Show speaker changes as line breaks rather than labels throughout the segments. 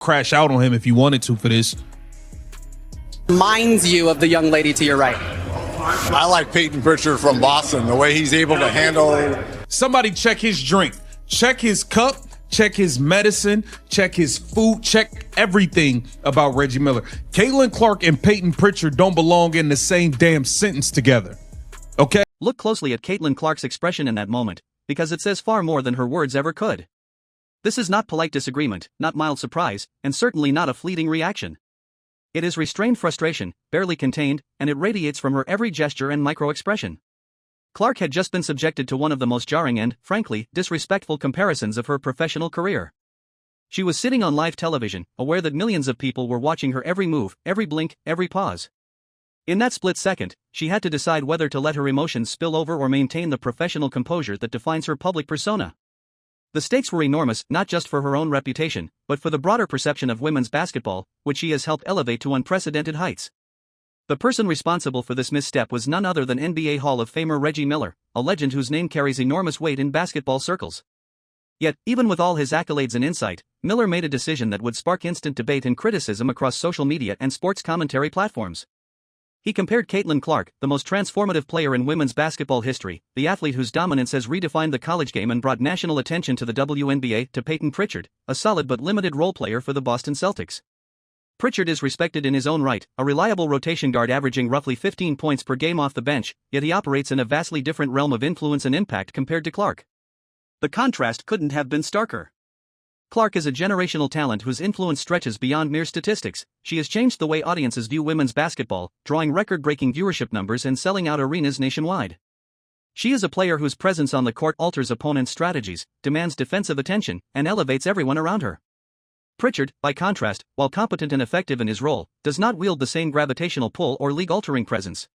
crash out on him if you wanted to for this.
Reminds you of the young lady to your right?
I like Peyton Pritchard from Boston, the way he's able to handle.
Somebody check his drink, check his cup, check his medicine, check his food, check everything about Reggie Miller. Caitlin Clark and Peyton Pritchard don't belong in the same damn sentence together. Okay?
Look closely at Caitlin Clark's expression in that moment, because it says far more than her words ever could. This is not polite disagreement, not mild surprise, and certainly not a fleeting reaction. It is restrained frustration, barely contained, and it radiates from her every gesture and micro-expression. Clark had just been subjected to one of the most jarring and, frankly, disrespectful comparisons of her professional career. She was sitting on live television, aware that millions of people were watching her every move, every blink, every pause. In that split second, she had to decide whether to let her emotions spill over or maintain the professional composure that defines her public persona. The stakes were enormous, not just for her own reputation, but for the broader perception of women's basketball, which she has helped elevate to unprecedented heights. The person responsible for this misstep was none other than NBA Hall of Famer Reggie Miller, a legend whose name carries enormous weight in basketball circles. Yet, even with all his accolades and insight, Miller made a decision that would spark instant debate and criticism across social media and sports commentary platforms. He compared Caitlin Clark, the most transformative player in women's basketball history, the athlete whose dominance has redefined the college game and brought national attention to the WNBA, to Peyton Pritchard, a solid but limited role player for the Boston Celtics. Pritchard is respected in his own right, a reliable rotation guard averaging roughly 15 points per game off the bench, yet he operates in a vastly different realm of influence and impact compared to Clark. The contrast couldn't have been starker. Clark is a generational talent whose influence stretches beyond mere statistics. She has changed the way audiences view women's basketball, drawing record-breaking viewership numbers and selling out arenas nationwide. She is a player whose presence on the court alters opponents' strategies, demands defensive attention, and elevates everyone around her. Pritchard, by contrast, while competent and effective in his role, does not wield the same gravitational pull or league-altering presence.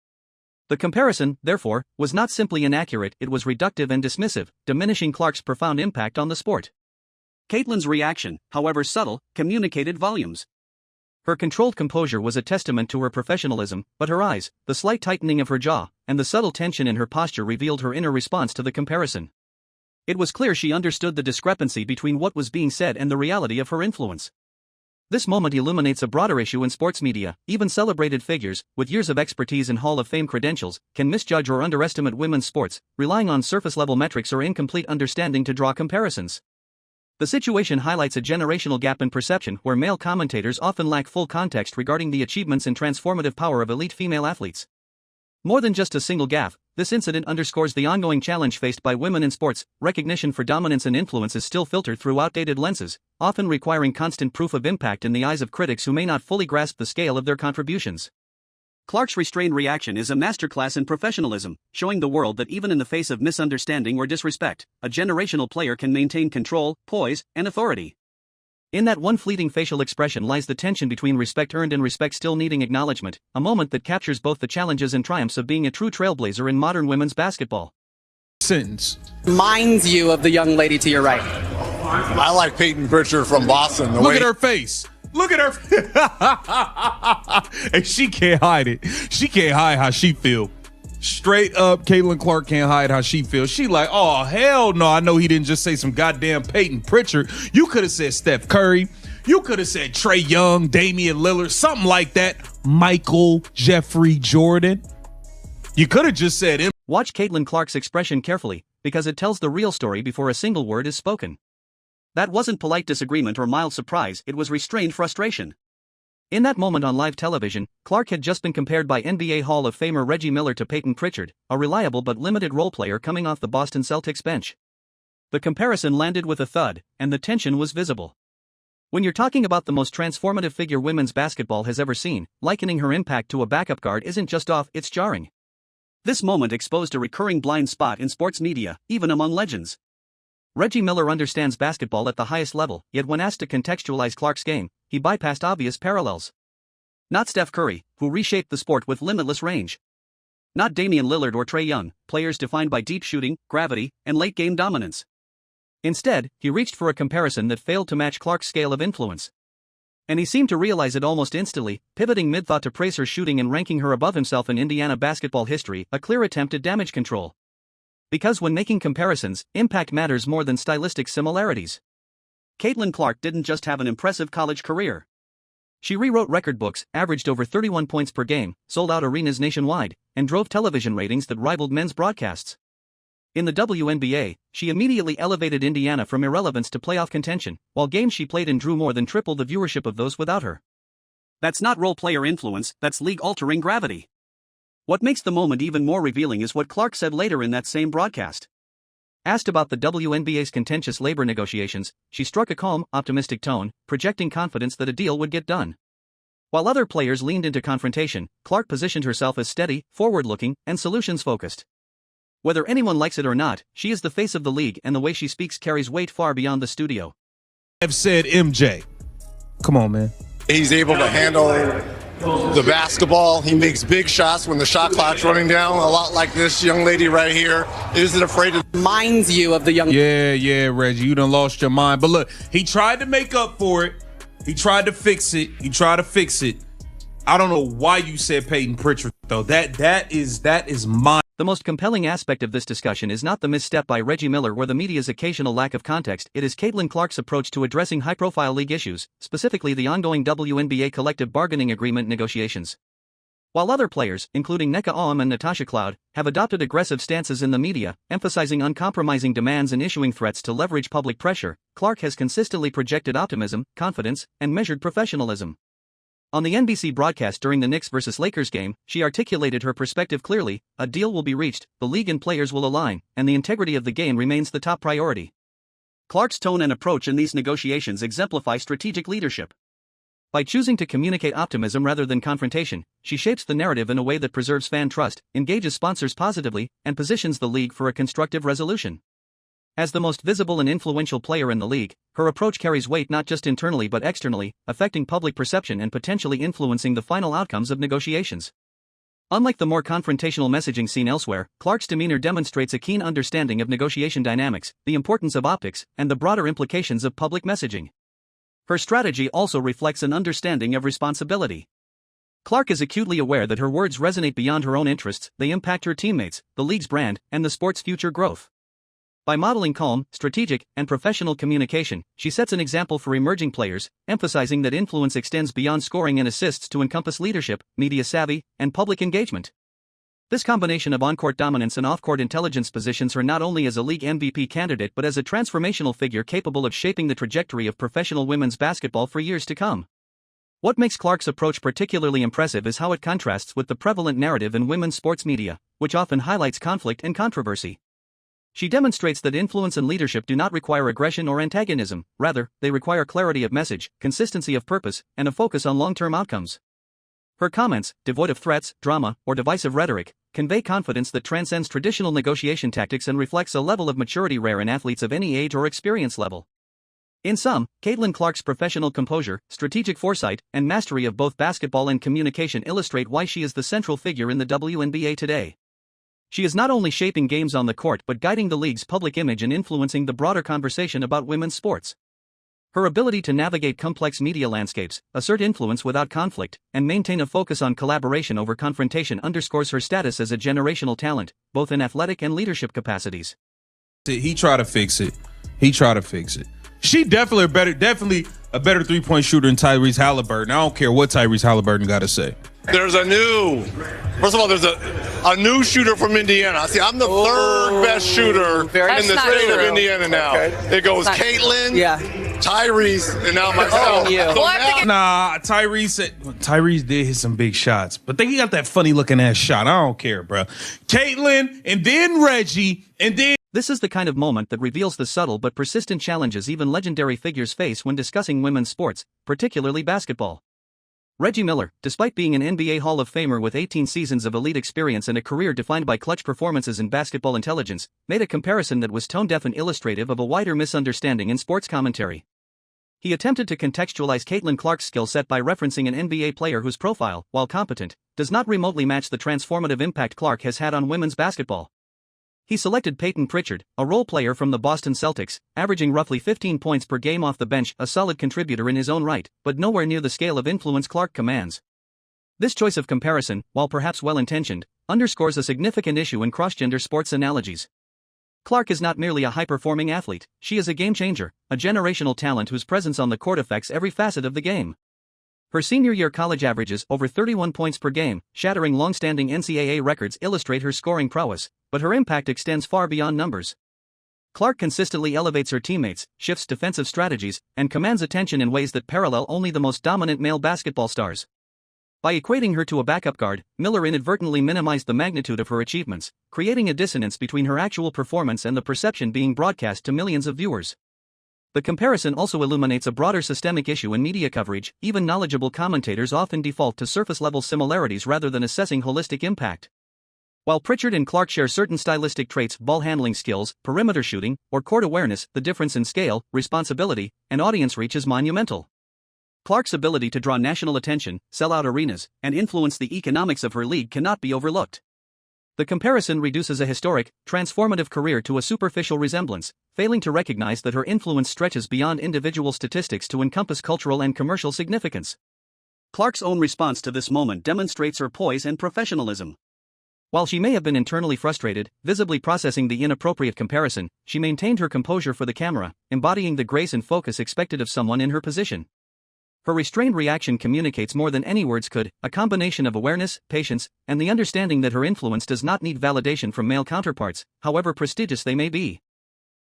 The comparison, therefore, was not simply inaccurate, it was reductive and dismissive, diminishing Clark's profound impact on the sport. Caitlin's reaction, however subtle, communicated volumes. Her controlled composure was a testament to her professionalism, but her eyes, the slight tightening of her jaw, and the subtle tension in her posture revealed her inner response to the comparison. It was clear she understood the discrepancy between what was being said and the reality of her influence. This moment illuminates a broader issue in sports media. Even celebrated figures, with years of expertise and Hall of Fame credentials, can misjudge or underestimate women's sports, relying on surface-level metrics or incomplete understanding to draw comparisons. The situation highlights a generational gap in perception where male commentators often lack full context regarding the achievements and transformative power of elite female athletes. More than just a single gaffe, this incident underscores the ongoing challenge faced by women in sports. Recognition for dominance and influence is still filtered through outdated lenses, often requiring constant proof of impact in the eyes of critics who may not fully grasp the scale of their contributions. Clark's restrained reaction is a masterclass in professionalism, showing the world that even in the face of misunderstanding or disrespect, a generational player can maintain control, poise, and authority. In that one fleeting facial expression lies the tension between respect earned and respect still needing acknowledgement, a moment that captures both the challenges and triumphs of being a true trailblazer in modern women's basketball.
Sentence.
Reminds you of the young lady to your right?
I like Peyton Pritchard from Boston, the
Look
way.
at her face. Look at her. And she can't hide it. She can't hide how she feel. Straight up, Caitlin Clark can't hide how she feels. She like, oh, hell no. I know he didn't just say some goddamn Peyton Pritchard. You could have said Steph Curry. You could have said Trae Young, Damian Lillard, something like that. Michael Jeffrey Jordan. You could have just said him.
Watch Caitlin Clark's expression carefully, because it tells the real story before a single word is spoken. That wasn't polite disagreement or mild surprise, it was restrained frustration. In that moment on live television, Clark had just been compared by NBA Hall of Famer Reggie Miller to Peyton Pritchard, a reliable but limited role player coming off the Boston Celtics bench. The comparison landed with a thud, and the tension was visible. When you're talking about the most transformative figure women's basketball has ever seen, likening her impact to a backup guard isn't just off, it's jarring. This moment exposed a recurring blind spot in sports media, even among legends. Reggie Miller understands basketball at the highest level, yet when asked to contextualize Clark's game, he bypassed obvious parallels. Not Steph Curry, who reshaped the sport with limitless range. Not Damian Lillard or Trae Young, players defined by deep shooting, gravity, and late-game dominance. Instead, he reached for a comparison that failed to match Clark's scale of influence. And he seemed to realize it almost instantly, pivoting mid-thought to praise her shooting and ranking her above himself in Indiana basketball history, a clear attempt at damage control. Because when making comparisons, impact matters more than stylistic similarities. Caitlin Clark didn't just have an impressive college career. She rewrote record books, averaged over 31 points per game, sold out arenas nationwide, and drove television ratings that rivaled men's broadcasts. In the WNBA, she immediately elevated Indiana from irrelevance to playoff contention, while games she played in drew more than triple the viewership of those without her. That's not role-player influence, that's league-altering gravity. What makes the moment even more revealing is what Clark said later in that same broadcast. Asked about the WNBA's contentious labor negotiations, she struck a calm, optimistic tone, projecting confidence that a deal would get done. While other players leaned into confrontation, Clark positioned herself as steady, forward-looking, and solutions-focused. Whether anyone likes it or not, she is the face of the league, and the way she speaks carries weight far beyond the studio.
I've said MJ. Come on, man.
He's able to handle the basketball. He makes big shots when the shot clock's running down, a lot like this young lady right here. Isn't afraid to...
Reminds you of the young...
Yeah, Reggie, you done lost your mind. But look, he tried to make up for it. He tried to fix it. I don't know why you said Peyton Pritchard, though. That is mine.
The most compelling aspect of this discussion is not the misstep by Reggie Miller or the media's occasional lack of context, it is Caitlin Clark's approach to addressing high-profile league issues, specifically the ongoing WNBA collective bargaining agreement negotiations. While other players, including Nneka Oum and Natasha Cloud, have adopted aggressive stances in the media, emphasizing uncompromising demands and issuing threats to leverage public pressure, Clark has consistently projected optimism, confidence, and measured professionalism. On the NBC broadcast during the Knicks vs. Lakers game, she articulated her perspective clearly: a deal will be reached, the league and players will align, and the integrity of the game remains the top priority. Clark's tone and approach in these negotiations exemplify strategic leadership. By choosing to communicate optimism rather than confrontation, she shapes the narrative in a way that preserves fan trust, engages sponsors positively, and positions the league for a constructive resolution. As the most visible and influential player in the league, her approach carries weight not just internally but externally, affecting public perception and potentially influencing the final outcomes of negotiations. Unlike the more confrontational messaging seen elsewhere, Clark's demeanor demonstrates a keen understanding of negotiation dynamics, the importance of optics, and the broader implications of public messaging. Her strategy also reflects an understanding of responsibility. Clark is acutely aware that her words resonate beyond her own interests, they impact her teammates, the league's brand, and the sport's future growth. By modeling calm, strategic, and professional communication, she sets an example for emerging players, emphasizing that influence extends beyond scoring and assists to encompass leadership, media savvy, and public engagement. This combination of on-court dominance and off-court intelligence positions her not only as a league MVP candidate but as a transformational figure capable of shaping the trajectory of professional women's basketball for years to come. What makes Clark's approach particularly impressive is how it contrasts with the prevalent narrative in women's sports media, which often highlights conflict and controversy. She demonstrates that influence and leadership do not require aggression or antagonism, rather, they require clarity of message, consistency of purpose, and a focus on long-term outcomes. Her comments, devoid of threats, drama, or divisive rhetoric, convey confidence that transcends traditional negotiation tactics and reflects a level of maturity rare in athletes of any age or experience level. In sum, Caitlin Clark's professional composure, strategic foresight, and mastery of both basketball and communication illustrate why she is the central figure in the WNBA today. She is not only shaping games on the court but guiding the league's public image and influencing the broader conversation about women's sports. Her ability to navigate complex media landscapes, assert influence without conflict, and maintain a focus on collaboration over confrontation underscores her status as a generational talent, both in athletic and leadership capacities.
He tried to fix it. She definitely a better three-point shooter than Tyrese Halliburton. I don't care what Tyrese Halliburton got to say.
There's a new shooter from Indiana. See, I'm the third best shooter in the state of Indiana now. Okay. It goes Caitlin, Tyrese, and now myself.
Nah, Tyrese did hit some big shots, but then he got that funny looking ass shot. I don't care, bro. Caitlin, and then Reggie, and then...
This is the kind of moment that reveals the subtle but persistent challenges even legendary figures face when discussing women's sports, particularly basketball. Reggie Miller, despite being an NBA Hall of Famer with 18 seasons of elite experience and a career defined by clutch performances in basketball intelligence, made a comparison that was tone-deaf and illustrative of a wider misunderstanding in sports commentary. He attempted to contextualize Caitlin Clark's skill set by referencing an NBA player whose profile, while competent, does not remotely match the transformative impact Clark has had on women's basketball. He selected Peyton Pritchard, a role player from the Boston Celtics, averaging roughly 15 points per game off the bench, a solid contributor in his own right, but nowhere near the scale of influence Clark commands. This choice of comparison, while perhaps well-intentioned, underscores a significant issue in cross-gender sports analogies. Clark is not merely a high-performing athlete, she is a game-changer, a generational talent whose presence on the court affects every facet of the game. Her senior year college averages over 31 points per game, shattering long-standing NCAA records, illustrate her scoring prowess, but her impact extends far beyond numbers. Clark consistently elevates her teammates, shifts defensive strategies, and commands attention in ways that parallel only the most dominant male basketball stars. By equating her to a backup guard, Miller inadvertently minimized the magnitude of her achievements, creating a dissonance between her actual performance and the perception being broadcast to millions of viewers. The comparison also illuminates a broader systemic issue in media coverage. Even knowledgeable commentators often default to surface-level similarities rather than assessing holistic impact. While Pritchard and Clark share certain stylistic traits, ball handling skills, perimeter shooting, or court awareness, the difference in scale, responsibility, and audience reach is monumental. Clark's ability to draw national attention, sell out arenas, and influence the economics of her league cannot be overlooked. The comparison reduces a historic, transformative career to a superficial resemblance, failing to recognize that her influence stretches beyond individual statistics to encompass cultural and commercial significance. Clark's own response to this moment demonstrates her poise and professionalism. While she may have been internally frustrated, visibly processing the inappropriate comparison, she maintained her composure for the camera, embodying the grace and focus expected of someone in her position. Her restrained reaction communicates more than any words could, a combination of awareness, patience, and the understanding that her influence does not need validation from male counterparts, however prestigious they may be.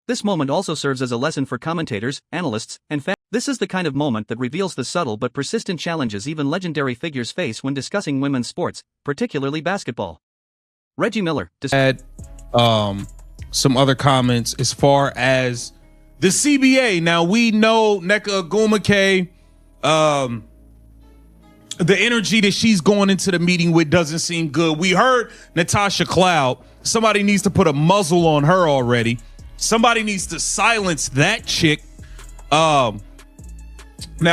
This moment also serves as a lesson for commentators, analysts, and fans. This is the kind of moment that reveals the subtle but persistent challenges even legendary figures face when discussing women's sports, particularly basketball. Reggie Miller
had some other comments as far as the CBA. Now we know Nneka Ogwumike, the energy that she's going into the meeting with doesn't seem good. We heard Natasha Cloud. Somebody needs to put a muzzle on her already. Somebody needs to silence that chick. Now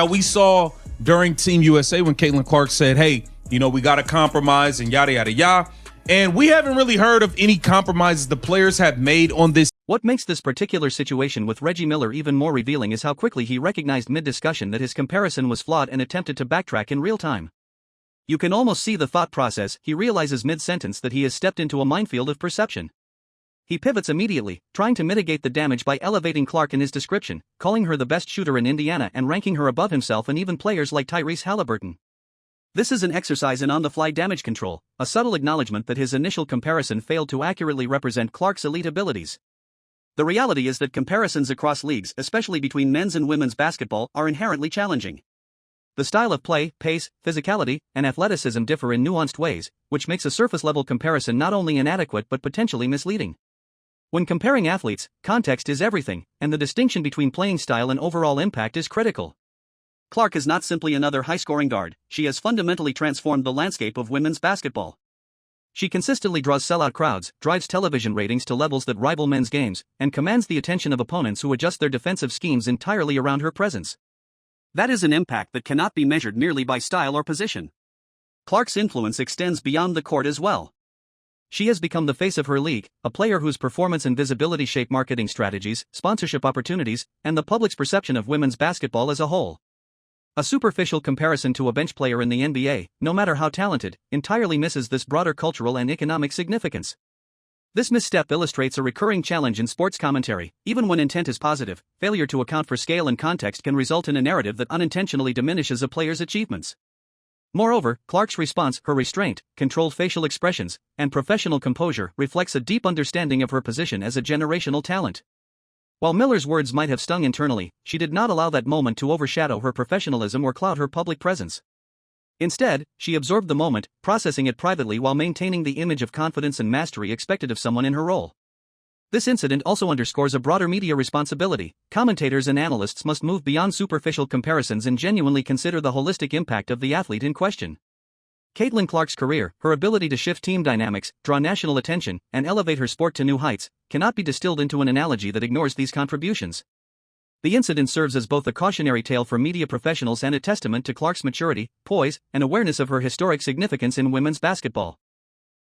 we saw during Team USA when Caitlin Clark said, hey, you know, we got to compromise and yada, yada, yada. And we haven't really heard of any compromises the players have made on this.
What makes this particular situation with Reggie Miller even more revealing is how quickly he recognized mid-discussion that his comparison was flawed and attempted to backtrack in real time. You can almost see the thought process. He realizes mid-sentence that he has stepped into a minefield of perception. He pivots immediately, trying to mitigate the damage by elevating Clark in his description, calling her the best shooter in Indiana and ranking her above himself and even players like Tyrese Halliburton. This is an exercise in on-the-fly damage control, a subtle acknowledgement that his initial comparison failed to accurately represent Clark's elite abilities. The reality is that comparisons across leagues, especially between men's and women's basketball, are inherently challenging. The style of play, pace, physicality, and athleticism differ in nuanced ways, which makes a surface-level comparison not only inadequate but potentially misleading. When comparing athletes, context is everything, and the distinction between playing style and overall impact is critical. Clark is not simply another high-scoring guard, she has fundamentally transformed the landscape of women's basketball. She consistently draws sellout crowds, drives television ratings to levels that rival men's games, and commands the attention of opponents who adjust their defensive schemes entirely around her presence. That is an impact that cannot be measured merely by style or position. Clark's influence extends beyond the court as well. She has become the face of her league, a player whose performance and visibility shape marketing strategies, sponsorship opportunities, and the public's perception of women's basketball as a whole. A superficial comparison to a bench player in the NBA, no matter how talented, entirely misses this broader cultural and economic significance. This misstep illustrates a recurring challenge in sports commentary. Even when intent is positive, failure to account for scale and context can result in a narrative that unintentionally diminishes a player's achievements. Moreover, Clark's response, her restraint, controlled facial expressions, and professional composure reflects a deep understanding of her position as a generational talent. While Miller's words might have stung internally, she did not allow that moment to overshadow her professionalism or cloud her public presence. Instead, she absorbed the moment, processing it privately while maintaining the image of confidence and mastery expected of someone in her role. This incident also underscores a broader media responsibility. Commentators and analysts must move beyond superficial comparisons and genuinely consider the holistic impact of the athlete in question. Caitlin Clark's career, her ability to shift team dynamics, draw national attention, and elevate her sport to new heights, cannot be distilled into an analogy that ignores these contributions. The incident serves as both a cautionary tale for media professionals and a testament to Clark's maturity, poise, and awareness of her historic significance in women's basketball.